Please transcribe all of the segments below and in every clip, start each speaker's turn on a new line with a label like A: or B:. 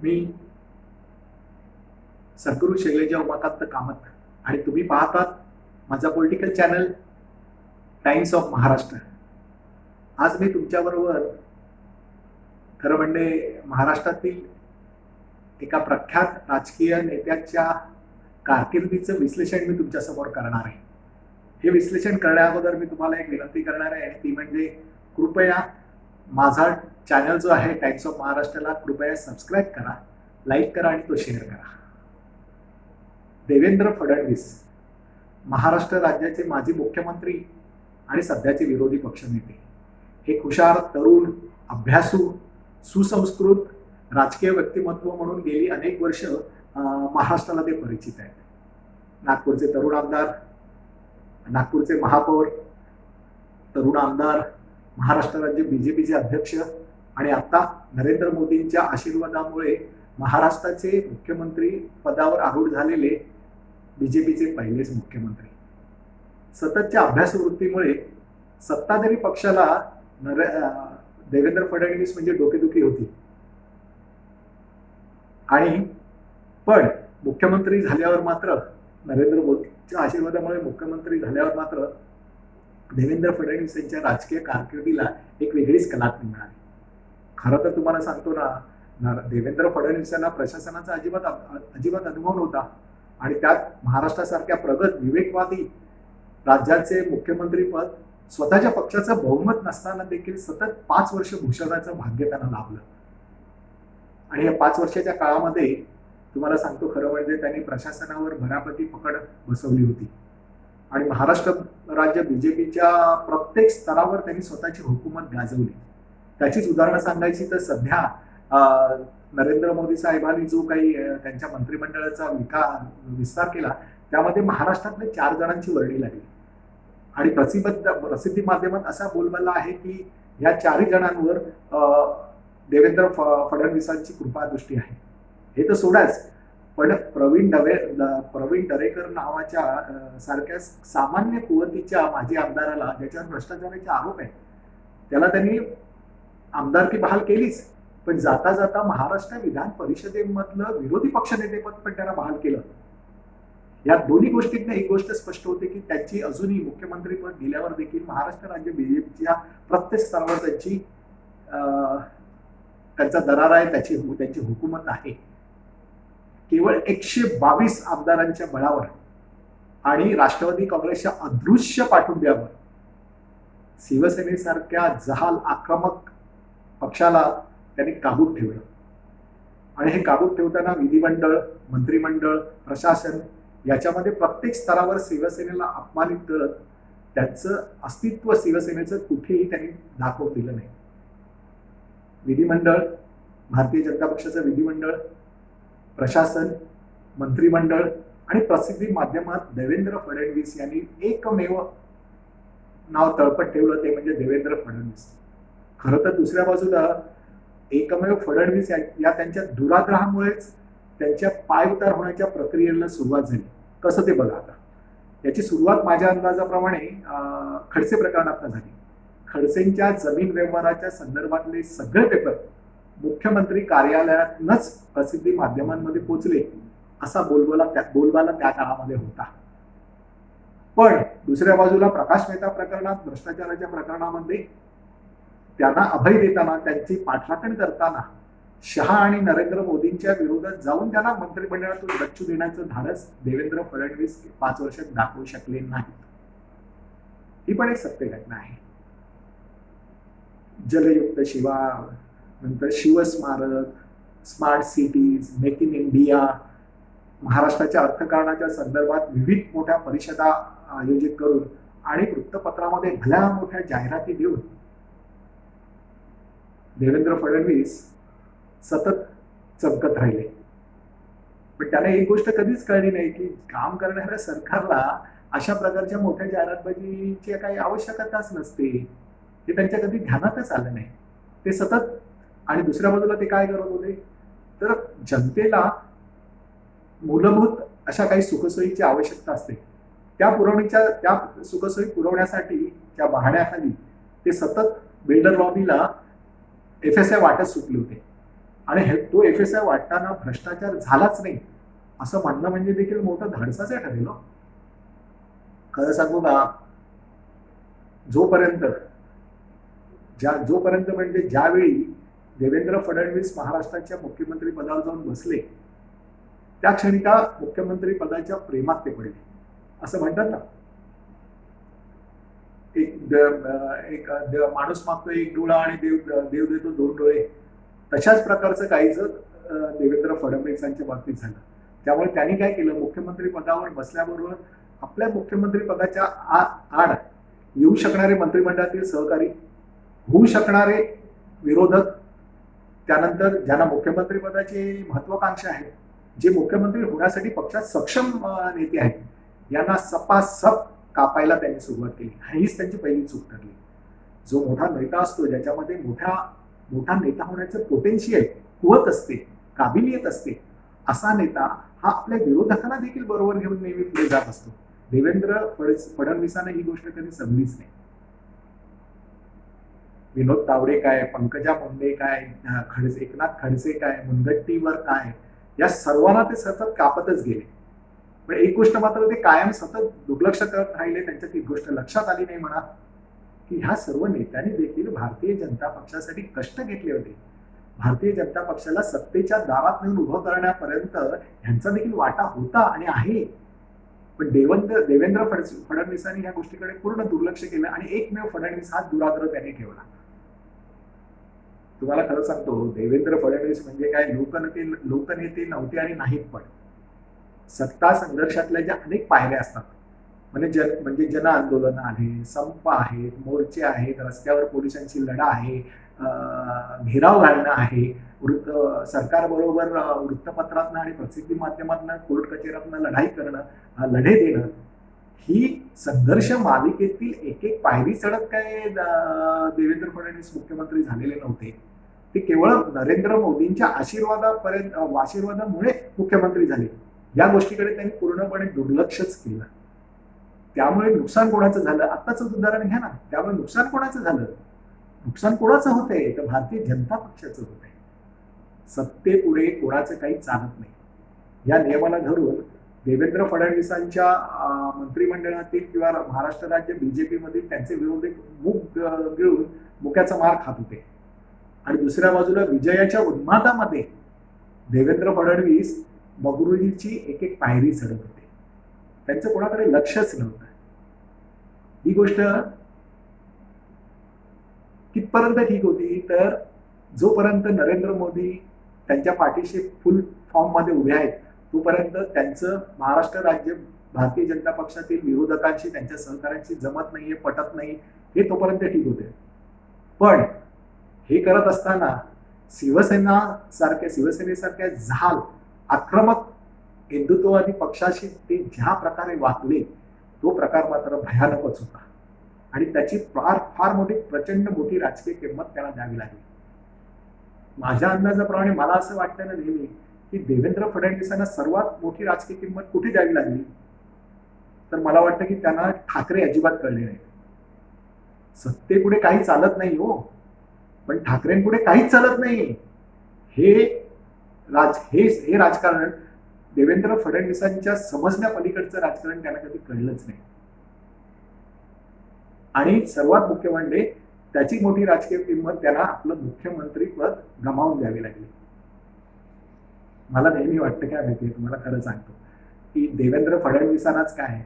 A: मी सद्गुरू शैलेजा उमाकांत कामत आणि तुम्ही पाहतात माझा political channel times of Maharashtra. आज मी तुमच्याबरोबर खरं म्हणजे महाराष्ट्रातील एका प्रख्यात राजकीय नेत्याच्या कारकिर्दीचं विश्लेषण मी तुमच्यासमोर करणार आहे. हे विश्लेषण करण्याअगोदर मी तुम्हाला एक विनंती करणार आहे, ती म्हणजे कृपया माझा चॅनल जो आहे टाइम्स ऑफ महाराष्ट्राला कृपया सबस्क्राईब करा, लाईक करा आणि तो शेअर करा. देवेंद्र फडणवीस महाराष्ट्र राज्याचे माजी मुख्यमंत्री आणि सध्याचे विरोधी पक्षनेते. हे हुशार, तरुण, अभ्यासू, सुसंस्कृत राजकीय व्यक्तिमत्व म्हणून गेली अनेक वर्ष महाराष्ट्राला ते परिचित आहेत. नागपूरचे तरुण आमदार, नागपूरचे महापौर, तरुण आमदार, महाराष्ट्र राज्य बीजेपीचे अध्यक्ष आणि आता नरेंद्र मोदींच्या आशीर्वादामुळे महाराष्ट्राचे मुख्यमंत्री पदावर आरूढ झालेले बीजेपीचे पहिलेच मुख्यमंत्री. सततच्या अभ्यासवृत्तीमुळे सत्ताधारी पक्षाला देवेंद्र फडणवीस म्हणजे डोकेदुखी होती आणि पण मुख्यमंत्री झाल्यावर मात्र नरेंद्र मोदींच्या आशीर्वादामुळे मुख्यमंत्री झाल्यावर मात्र देवेंद्र फडणवीस यांच्या राजकीय कारकिर्दीला एक वेगळीच कलाटणी मिळाली. खरं तर तुम्हाला सांगतो ना, देवेंद्र फडणवीस यांना प्रशासनाचा अजिबात अनुभव नव्हता आणि त्यात महाराष्ट्रासारख्या प्रगत विवेकवादी राज्याचे मुख्यमंत्रीपद स्वतःच्या पक्षाचं बहुमत नसताना देखील सतत 5 वर्ष भूषवण्याचं भाग्य त्यांना लाभलं. आणि या 5 वर्षाच्या काळामध्ये तुम्हाला सांगतो खरं म्हणजे त्यांनी प्रशासनावर भरापती पकड बसवली होती आणि महाराष्ट्र राज्य बीजेपीच्या प्रत्येक स्तरावर त्यांनी स्वतःची हुकूमत गाजवली. त्याचीच उदाहरणं सांगायची तर सध्या नरेंद्र मोदी साहेबांनी जो काही त्यांच्या मंत्रिमंडळाचा विस्तार केला त्यामध्ये महाराष्ट्रातले 4 जणांची वर्णी लागली आणि प्रसिद्धी माध्यमात असा बोलबाला आहे की या 4 जणांवर देवेंद्र फडणवीसांची कृपादृष्टी आहे. हे तर सोडाच, पण प्रवीण दरेकर नावाच्या सारख्या सामान्य कुवतीच्या माजी आमदाराला, ज्याच्यावर भ्रष्टाचाराचे आरोप आहेत, त्याला त्यांनी आमदारकी बहाल केलीच, पण जाता जाता महाराष्ट्र विधान परिषदेमधलं विरोधी पक्षनेतेपद पण त्यांना बहाल केलं. या दोन्ही गोष्टीतनं एक गोष्ट स्पष्ट होते की त्यांची अजूनही मुख्यमंत्रीपद गेल्यावर देखील महाराष्ट्र राज्य बीजेपीच्या प्रत्येक स्तरावर त्यांचा दरार आहे, त्यांची हुकूमत आहे. केवळ 122 आमदारांच्या बळावर आणि राष्ट्रवादी काँग्रेसच्या अदृश्य पाठिंब्यावर शिवसेनेसारख्या जहाल आक्रमक पक्षाला त्यांनी काबूत ठेवलं आणि हे काबूत ठेवताना विधिमंडळ, मंत्रिमंडळ, प्रशासन याच्यामध्ये प्रत्येक स्तरावर शिवसेनेला अपमानित करत त्यांचं अस्तित्व शिवसेनेचं कुठेही त्यांनी दाखवून दिलं नाही. विधिमंडळ, भारतीय जनता पक्षाचं विधिमंडळ, प्रशासन, मंत्रिमंडळ आणि प्रसिद्धी माध्यमात देवेंद्र फडणवीस यांनी एकमेव नाव तळपत ठेवलं, ते म्हणजे देवेंद्र फडणवीस. खरं तर दुसऱ्या बाजूला एकमेव फडणवीस या त्यांच्या दुराग्रहामुळेच त्यांच्या पायउतार होण्याच्या प्रक्रियेला सुरुवात झाली. कसं ते बघा आता. याची सुरुवात माझ्या अंदाजाप्रमाणे खडसे प्रकरणातून झाली. खडसेंच्या जमीन व्यवहाराच्या संदर्भातले सगळे पेपर मुख्यमंत्री कार्यालयातूनच प्रसिद्धी माध्यमांमध्ये पोहोचले असा बोलबाला त्या काळामध्ये होता. पण दुसऱ्या बाजूला प्रकाश मेहता प्रकरणात, भ्रष्टाचाराच्या प्रकरणामध्ये त्यांना अभय देताना, त्यांची पाठराखण करताना शहा आणि नरेंद्र मोदींच्या विरोधात जाऊन त्यांना मंत्रिमंडळातून गच्चू देण्याचं धाडस देवेंद्र फडणवीस 5 वर्षात दाखवू शकले नाहीत. ही पण एक सत्य घटना आहे. जलयुक्त शिवार, नंतर Shivsmarak, smart cities, make in India, महाराष्ट्राच्या अर्थकारणाच्या संदर्भात विविध मोठ्या परिषदा आयोजित करून आणि वृत्तपत्रामध्ये भल्या मोठ्या जाहिराती देऊन देवेंद्र फडणवीस सतत चमकत राहिले. पण त्याला एक गोष्ट कधीच कळली नाही की काम करणाऱ्या सरकारला अशा प्रकारच्या मोठ्या जाहिरातबाजीची काही आवश्यकताच नसते. हे त्यांच्या कधी ध्यानातच आलं नाही. ते सतत, आणि दुसऱ्या बाजूला ते काय करत होते तर जनतेला मूलभूत अशा काही सुखसोयीची आवश्यकता असते, त्या सुखसोयी पुरवण्यासाठी त्या बहाण्याखाली ते सतत बिल्डर लॉबीला FSI वाटत सुटले होते आणि तो FSI वाटताना भ्रष्टाचार झालाच नाही असं म्हणणं म्हणजे देखील मोठं धाडसाचं ठरेल. खरं सांगू का, जोपर्यंत म्हणजे ज्यावेळी देवेंद्र फडणवीस महाराष्ट्राच्या मुख्यमंत्री पदावर जाऊन बसले त्या क्षणी त्या मुख्यमंत्री पदाच्या प्रेमात ते पडले. असं म्हणतात ना, एक माणूस मागतो एक डोळा आणि देव देतो 2 डोळे. तशाच प्रकारचं काहीच देवेंद्र फडणवीसांच्या बाबतीत झालं. त्यामुळे त्यांनी काय केलं, मुख्यमंत्री पदावर बसल्याबरोबर आपल्या मुख्यमंत्री पदाच्या आड येऊ शकणारे मंत्रिमंडळातील सहकारी, होऊ शकणारे विरोधक, त्यानंतर ज्यांना मुख्यमंत्री पदाची महत्वाकांक्षा आहे, जे मुख्यमंत्री होण्यासाठी पक्षात सक्षम नेते आहेत, यांना सपासप कापायला त्यांनी सुरुवात केली. हीच त्यांची पहिली चूक ठरली. जो मोठा नेता असतो, ज्याच्यामध्ये मोठा नेता होण्याचं पोटेन्शियल, कुवत असते, काबिलियत असते, असा नेता हा आपल्या विरोधकांना देखील बरोबर घेऊन नेहमी पुढे जात असतो. देवेंद्र फडणवीसांना ही गोष्ट कधी समजलीच नाही. विनोद तावडे काय, पंकजा मुंडे काय, एकनाथ खडसे काय, मुनगंटीवार काय, या सर्वांना ते सतत कापतच गेले. पण एक गोष्ट मात्र ते कायम सतत दुर्लक्ष करत राहिले. त्यांच्या ती गोष्ट लक्षात आली नाही म्हणा, की ह्या सर्व नेत्यांनी देखील भारतीय जनता पक्षासाठी कष्ट घेतले होते. भारतीय जनता पक्षाला सत्तेच्या दारात नेऊन उभं करण्यापर्यंत ह्यांचा देखील वाटा होता आणि आहे. पण देवेंद्र फडणवीसांनी या गोष्टीकडे पूर्ण दुर्लक्ष केलं आणि एकमेव फडणवीस हा दुराग्रह त्यांनी ठेवला. तुम्हाला खरं सांगतो, देवेंद्र फडणवीस म्हणजे काय लोकनेते नव्हते आणि नाहीत. पण सत्ता संघर्षातल्या ज्या अनेक पायऱ्या असतात, म्हणजे जन आंदोलन आहे, संप आहेत, मोर्चे आहेत, रस्त्यावर पोलिसांची लढा आहे, घेराव घालणं आहे, सरकारबरोबर वृत्तपत्रातनं आणि प्रसिद्धी माध्यमातनं, कोर्ट कचेऱ्यातनं लढाई करणं, लढे देणं, ही संघर्ष मालिकेतील एक एक पायरी चढत काय देवेंद्र फडणवीस मुख्यमंत्री झालेले नव्हते. ते केवळ नरेंद्र मोदींच्या आशीर्वादामुळे मुख्यमंत्री झाले. या गोष्टीकडे त्यांनी पूर्णपणे दुर्लक्षच केलं. त्यामुळे नुकसान कोणाचं झालं, आत्ताच उदाहरण घ्या ना. त्यामुळे नुकसान कोणाचं झालं, नुकसान कोणाचं होतंय, तर भारतीय जनता पक्षाचं होतंय. सत्तेपुढे कोणाचं काही चालत नाही. या नियमाला धरून देवेंद्र फडणवीसांच्या मंत्रिमंडळातील किंवा महाराष्ट्र राज्य BJP मधील त्यांचे विरोधक मूग गिळून मुक्याचा मार खात होते. आणि दुसऱ्या बाजूला विजयाच्या उन्मादामध्ये देवेंद्र फडणवीस मगरुजीची एक एक पायरी चढत होते. त्यांचं कोणाकडे लक्षच नव्हतं. ही गोष्ट कितपर्यंत ठीक होती, तर जोपर्यंत नरेंद्र मोदी त्यांच्या पाठीशी फुल फॉर्म मध्ये उभे आहेत, तोपर्यंत त्यांचं महाराष्ट्र राज्य भारतीय जनता पक्षातील विरोधकांशी, त्यांच्या सहकाऱ्यांशी जमत नाहीये, पटत नाही, हे तोपर्यंत ठीक होते. पण हे करत असताना शिवसेनेसारख्या झाल आक्रमक हिंदुत्ववादी पक्षाशी ते ज्या प्रकारे वागले, तो प्रकार मात्र भयानकच होता. आणि त्याची फार मोठी प्रचंड मोठी राजकीय किंमत त्याला द्यावी लागली. माझ्या अंदाजाप्रमाणे मला असं वाटतं ना नेहमी, की देवेंद्र फडणवीसांना सर्वात मोठी राजकीय किंमत कुठे द्यावी लागली, तर मला वाटतं की त्यांना ठाकरे अजिबात कळले नाही. सत्तेपुढे काही चालत नाही हो, पण ठाकरेंपुढे काहीच चालत नाही. हे राजकारण देवेंद्र फडणवीसांच्या समजण्या पलीकडचं राजकारण त्यांना कधी कळलंच नाही. आणि सर्वात मुख्य म्हणजे त्याची मोठी राजकीय किंमत त्यांना आपलं मुख्यमंत्री पद गमावून द्यावी लागली. मला नेहमी वाटतं काय माहितीये, तुम्हाला खरं सांगतो, की देवेंद्र फडणवीसांनाच काय,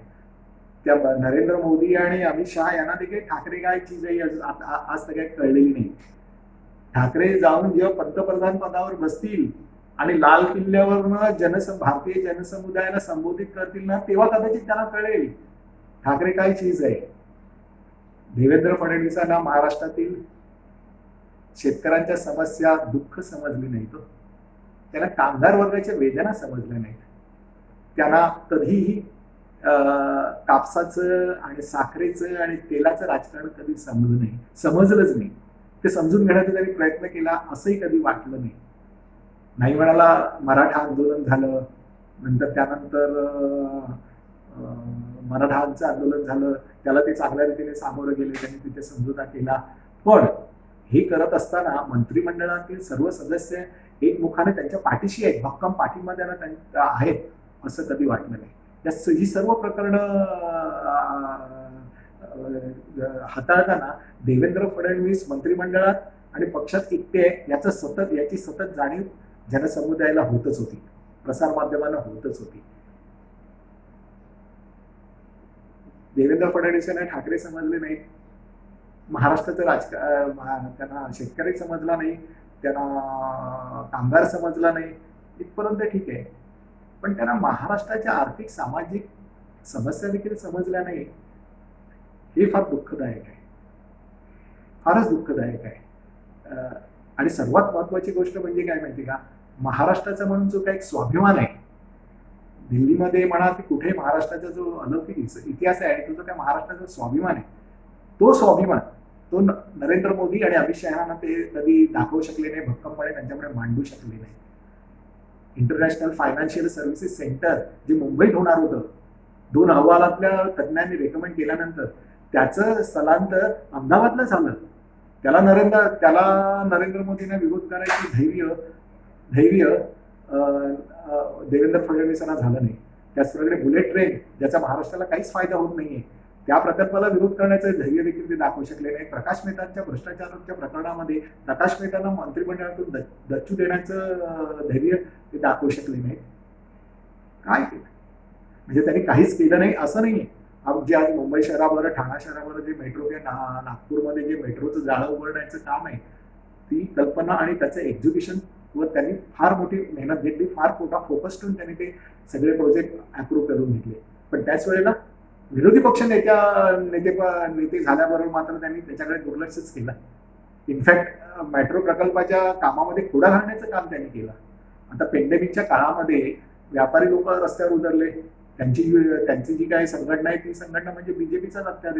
A: त्या नरेंद्र मोदी आणि अमित शहा यांना देखील ठाकरे काय चीज आहे आज तर काही कळलेली नाही. ठाकरे जाऊन जेव्हा पंतप्रधान पदावर बसतील आणि लाल किल्ल्यावरनं भारतीय जनसमुदायाला संबोधित करतील ना, तेव्हा कदाचित त्यांना कळेल ठाकरे काय चीज आहे. देवेंद्र फडणवीसांना महाराष्ट्रातील शेतकऱ्यांच्या समस्या, दुःख समजली नाही. त्यांना कामगार वर्गाच्या वेदना समजल्या नाहीत. त्यांना कधीही कापसाचं आणि साखरेचं आणि तेलाचं राजकारण कधी समजलंच नाही. ते समजून घेण्याचा त्यांनी प्रयत्न केला असंही कधी वाटलं नाही. नाही म्हणाला मराठा आंदोलन झालं, त्यानंतर मराठांचं आंदोलन झालं, त्याला ते चांगल्या रीतीने सामोरं गेले, त्यांनी तिथे समझोता केला. पण हे करत असताना मंत्रिमंडळातील सर्व सदस्य एकमुखाने त्यांच्या पाठीशी आहेत, भक्कम पाठिंबा त्यांना आहेत असं कधी वाटलं नाही. ही सर्व प्रकरणं हाताळताना देवेंद्र फडणवीस मंत्रिमंडळात आणि पक्षात एकटे याची सतत जाणीव जनसमुदायाला होतच होती, प्रसारमाध्यमांना होतच होती. देवेंद्र फडणवीस यांना ठाकरे समजले नाही, महाराष्ट्राचं राजकारण त्यांना शेतकरी समजला नाही, त्यांना कामगार समजला नाही, इथपर्यंत ठीक आहे. पण त्यांना महाराष्ट्राच्या आर्थिक सामाजिक समस्या देखील समजल्या नाही, हे फार दुःखदायक आहे, फारच दुःखदायक आहे. आणि सर्वात महत्वाची गोष्ट म्हणजे काय माहिती का, महाराष्ट्राचा म्हणून जो काही स्वाभिमान आहे, दिल्लीमध्ये म्हणा की कुठे महाराष्ट्राचा जो अलौकिक इतिहास आहे, तो जो काय महाराष्ट्राचा स्वाभिमान आहे, तो स्वाभिमान तो नरेंद्र मोदी आणि अमित शहाना ते कधी दाखवू शकले नाही, भक्कमपणे त्यांच्याकडे मांडू शकले नाही. इंटरनॅशनल फायनान्शियल सर्व्हिसेस सेंटर जे मुंबईत होणार होतं, 2 अहवालातल्या तज्ज्ञांनी रेकमेंड केल्यानंतर त्याचं स्थलांतर अहमदाबादला झालं. त्याला नरेंद्र मोदींना विरोध करायची धैर्य देवेंद्र फडणवीसांना झालं नाही. त्याचप्रकारे बुलेट ट्रेन, ज्याचा महाराष्ट्राला काहीच फायदा होत नाहीये, त्या प्रकल्पाला विरोध करण्याचं धैर्य देखील ते दाखवू शकले नाही. प्रकाश मेहतांच्या भ्रष्टाचाराच्या प्रकरणामध्ये प्रकाश मेहतांना मंत्रिमंडळातून डच्चू देण्याचं धैर्य ते दाखवू शकले नाही. काय केलं म्हणजे त्यांनी काहीच केलं नाही असं नाहीये. जे आज मुंबई शहरावर, ठाणा शहरावर जे मेट्रो किंवा नागपूरमध्ये जे मेट्रोचं जाळं उघडण्याचं काम आहे, ती कल्पना आणि त्याचं एक्झिक्युशन वर त्यांनी फार मोठी मेहनत घेतली, फार मोठा फोकस ठेवून त्यांनी ते सगळे प्रोजेक्ट अप्रूव्ह करून घेतले. पण त्याच वेळेला विरोधी पक्ष नेते झाल्याबरोबर मात्र त्यांनी त्याच्याकडे दुर्लक्षच केलं. इनफॅक्ट मेट्रो प्रकल्पाच्या कामामध्ये खोडा घालण्याचं काम त्यांनी केलं. आता पेंडेमिकच्या काळामध्ये व्यापारी लोक रस्त्यावर उतरले, त्यांची जी काही संघटना आहे ती संघटना म्हणजे बीजेपीचा लक्षात.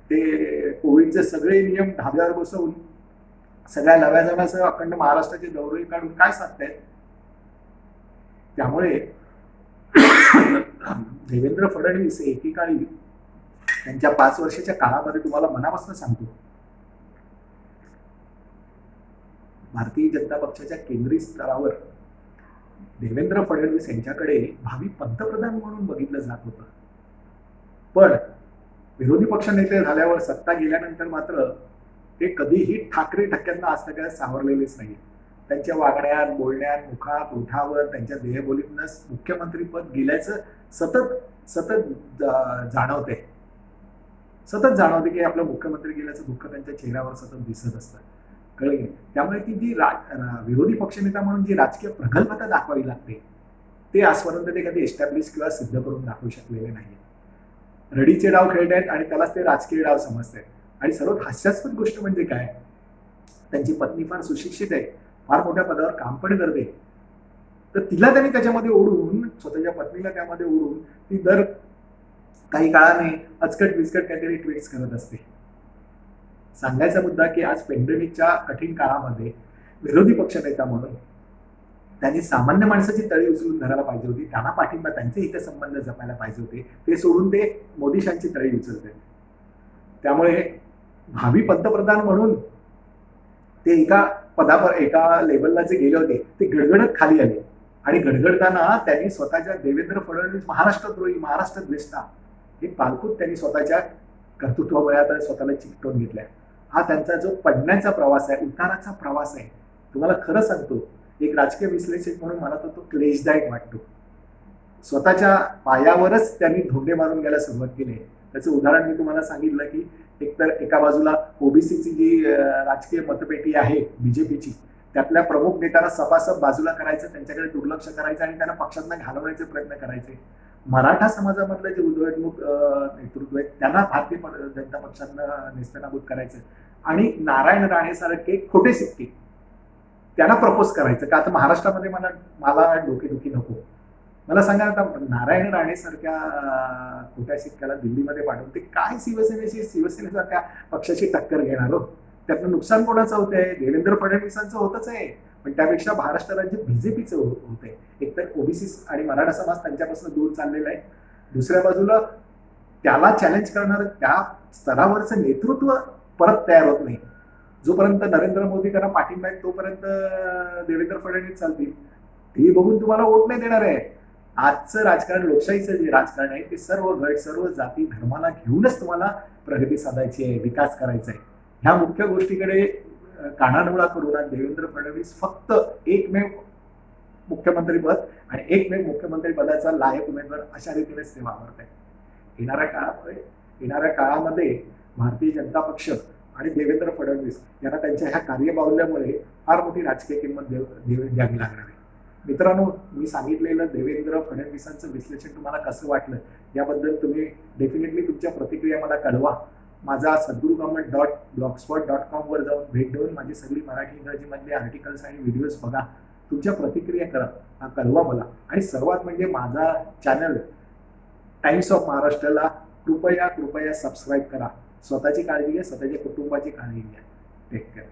A: ते कोविडचे सगळे नियम धाब्यावर बसवून सगळ्या नव्या जणांसह अखंड महाराष्ट्राचे दौरे काढून काय साधतायत. त्यामुळे देवेंद्र फडणवीस एकेकाळी त्यांच्या 5 वर्षाच्या काळामध्ये, तुम्हाला मनापासून सांगतो, भारतीय जनता पक्षाच्या केंद्रीय स्तरावर देवेंद्र फडणवीस यांच्याकडे भावी पंतप्रधान म्हणून बघितलं जात होतं. पण विरोधी पक्ष नेते झाल्यावर, सत्ता गेल्यानंतर मात्र ते कधीही ठाकरे ठक्क्यांना आज तक सावरलेलेच नाही. त्यांच्या वागण्यात, बोलण्यात, मुखात, ओठावर, त्यांच्या देहबोलीतनं मुख्यमंत्रीपद गेल्याचं सतत जाणवते की आपलं मुख्यमंत्री गेल्याचं दुःख त्यांच्या चेहऱ्यावर सतत दिसत असतं. कळले. त्यामुळे ती जी विरोधी पक्षनेता म्हणून जी राजकीय प्रगल्भता दाखवावी लागते, ते आजपर्यंत ते कधी एस्टॅब्लिश किंवा सिद्ध करून दाखवू शकलेले नाही. रडीचे डाव खेळतायत आणि त्यालाच ते राजकीय डाव समजतायत. आणि सर्वात हास्यास्पद गोष्ट म्हणजे काय, त्यांची पत्नी फार सुशिक्षित आहे, फार मोठ्या पदावर काम पण करते, तर तिला त्यांनी त्याच्यामध्ये ओढून, स्वतःच्या पत्नीला त्यामध्ये ओढून ती दर काही काळाने अचकट बिचकट काहीतरी ट्विट्स करत असते. सांगायचा मुद्दा की आज पेंडेमिकच्या कठीण काळामध्ये विरोधी पक्षनेता म्हणून त्यांनी सामान्य माणसाची तळी उचलून धरायला पाहिजे होती, त्यांना पाठिंबा, त्यांचे हितसंबंध जपायला पाहिजे होते. ते सोडून ते मोदीशांची तळी उचलते. त्यामुळे भावी पंतप्रधान म्हणून ते एका लेवलला जे गेले होते ते गडगडत खाली आले. आणि गडगडताना त्यांनी स्वतःच्या देवेंद्र फडणवीस महाराष्ट्रद्रोही, महाराष्ट्रद्वेष्टा हे पालखूत त्यांनी स्वतःच्या कर्तृत्वामुळे आता स्वतःला चिकटवून घेतलाय. हा त्यांचा जो पडण्याचा प्रवास आहे, उताराचा प्रवास आहे, तुम्हाला खरं सांगतो, एक राजकीय विश्लेषक म्हणून मला तो क्लेशदायक वाटतो. स्वतःच्या पायावरच त्यांनी धोंडे मारून घ्यायला सुरुवात केली. त्याचं उदाहरण मी तुम्हाला सांगितलं की एकतर एका बाजूला ओबीसीची जी राजकीय मतपेटी आहे बीजेपीची, त्यातल्या प्रमुख नेत्यांना सपासप बाजूला करायचं, त्यांच्याकडे दुर्लक्ष करायचं आणि त्यांना पक्षातनं घालवण्याचे प्रयत्न करायचे. मराठा समाजामधलं जे उदयोन्मुख नेतृत्व आहे त्यांना भारतीय जनता पक्षानं नेस्तनाबूत करायचं आणि नारायण राणे सारखे खोटे सिक्के त्यांना प्रपोज करायचं. का आता महाराष्ट्रामध्ये मला डोकेदुखी नको. मला सांगा, आता नारायण राणे सारख्या खोट्या सिक्क्याला दिल्लीमध्ये पाठवून ते काय शिवसेनेसारख्या पक्षाची टक्कर घेणार हो? त्यातनं नुकसान कोणाचं होतंय? देवेंद्र फडणवीसांचं होतच आहे, पण त्यापेक्षा महाराष्ट्र राज्य बीजेपीचं होतंय. एकतर ओबीसी आणि मराठा समाज त्यांच्यापासून दूर चाललेला आहे, दुसऱ्या बाजूला त्याला चॅलेंज करणारं त्या स्तरावरचं नेतृत्व परत तयार होत नाही. जोपर्यंत नरेंद्र मोदी त्यांना पाठिंबा आहे तोपर्यंत देवेंद्र फडणवीस चालतील. ते बघून तुम्हाला वोट नाही देणार आहे. आजचं राजकारण, लोकशाहीचं जे राजकारण आहे ते सर्व गट, सर्व जाती धर्माला घेऊनच तुम्हाला प्रगती साधायची आहे, विकास करायचा आहे. ह्या मुख्य गोष्टीकडे कानाडोळा करून आज देवेंद्र फडणवीस फक्त एकमेव मुख्यमंत्रीपद आणि एकमेव मुख्यमंत्री पदाचा लायक उमेदवार अशा रीतीनेच ते वावरत आहेत. येणाऱ्या काळामध्ये भारतीय जनता पक्ष आणि देवेंद्र फडणवीस यांना त्यांच्या ह्या कार्यबाहुल्यामुळे फार मोठी राजकीय किंमत द्यावी लागणार आहे. मित्रांनो, मी सांगितलेलं देवेंद्र फडणवीसांचं विश्लेषण तुम्हाला कसं वाटलं याबद्दल तुम्ही डेफिनेटली तुमच्या प्रतिक्रिया मला कळवा. माझा sadgurugovernment.blogspot.com वर जाऊन भेट देऊन माझी सगळी मराठी इंग्रजीमधले आर्टिकल्स आणि व्हिडिओज बघा. तुमच्या प्रतिक्रिया करा, कळवा मला. आणि सर्वात म्हणजे माझा चॅनल टाइम्स ऑफ महाराष्ट्राला कृपया सबस्क्राईब करा. स्वतःची काळजी घ्या, स्वतःच्या कुटुंबाची काळजी घ्या. Take care.